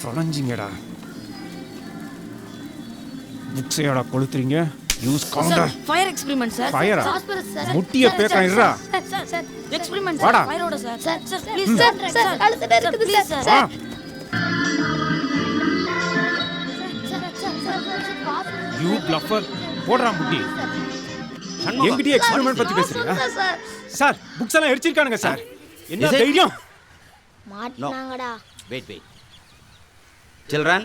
தொலைஞ்சிங்கடா. புக்ஸையோட கொளுத்துறீங்க. Use counter. Fire experiment sir. ஃபயரா? முட்டிய பேக்க இருடா. சார் எக்ஸ்பெரிமெண்ட் வாடா. ஃபயரோட சார். சார் ப்ளீஸ் சார் அழுது இருக்குது சார். யூ பிளஃபர். போடுறா முட்டி. என்கிட்ட எக்ஸ்பெரிமெண்ட் பத்தி பேசுறியா? சார் புக்ஸ் எல்லாம் எரிச்சிருக்கானுங்க சார். என்ன தைரியம்? மாட்டனாங்கடா. Wait. Children,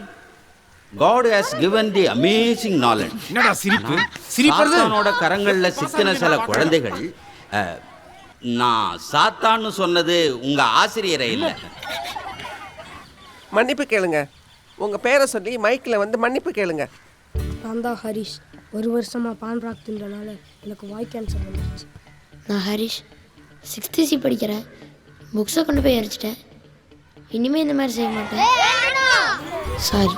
God has given the amazing knowledge. என்னடா சிரிப்பு? சிரிப்பறது? சாத்தானோட கரங்கள்ல சிக்கின சில குழந்தைகள் நான் சாத்தான்னு சொன்னது உங்க ஆசிரியரை இல்ல. மன்னிப்பு கேளுங்க. உங்க பேரை சொல்லி மைக்கில் வந்து மன்னிப்பு கேளுங்க. நான் தான் ஹரிஷ். 1 வருஷமா பான் ராக் தின்றனால எனக்கு வாய் கேன்சர் வந்துருச்சு. நான் ஹரிஷ் 6th C படிக்கிறேன். புக்ஸை கொண்டு போய் எரிச்சிட்டேன். இனிமே இந்த மாதிரி செய்ய மாட்டேன். சாரி.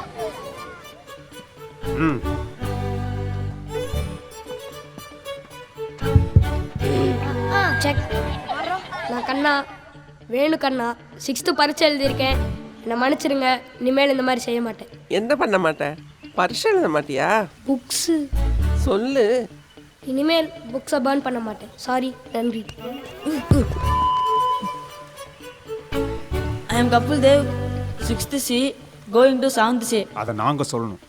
செக். நான் கண்ணா வேணு கண்ணா 6th பரீட்சை எழுதியிருக்கேன். என்னை மன்னிச்சிருங்க. இனிமேல் இந்த மாதிரி செய்ய மாட்டேன். என்ன பண்ண மாட்டேன்? பரிசு எழுத மாட்டியா? புக்ஸு சொல்லு. இனிமேல் புக்ஸை பர்ன் பண்ண மாட்டேன். சாரி. நன்றி. I am Kapil Dev, 6th C, going to 7th C. அத நாங்க சொல்லணும்.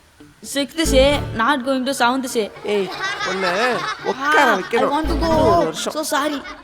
6th C, not going to 7th C. ஏய் உன்னை உட்கார I வைக்கணும். want to go. ஒரு வருஷம். So sorry.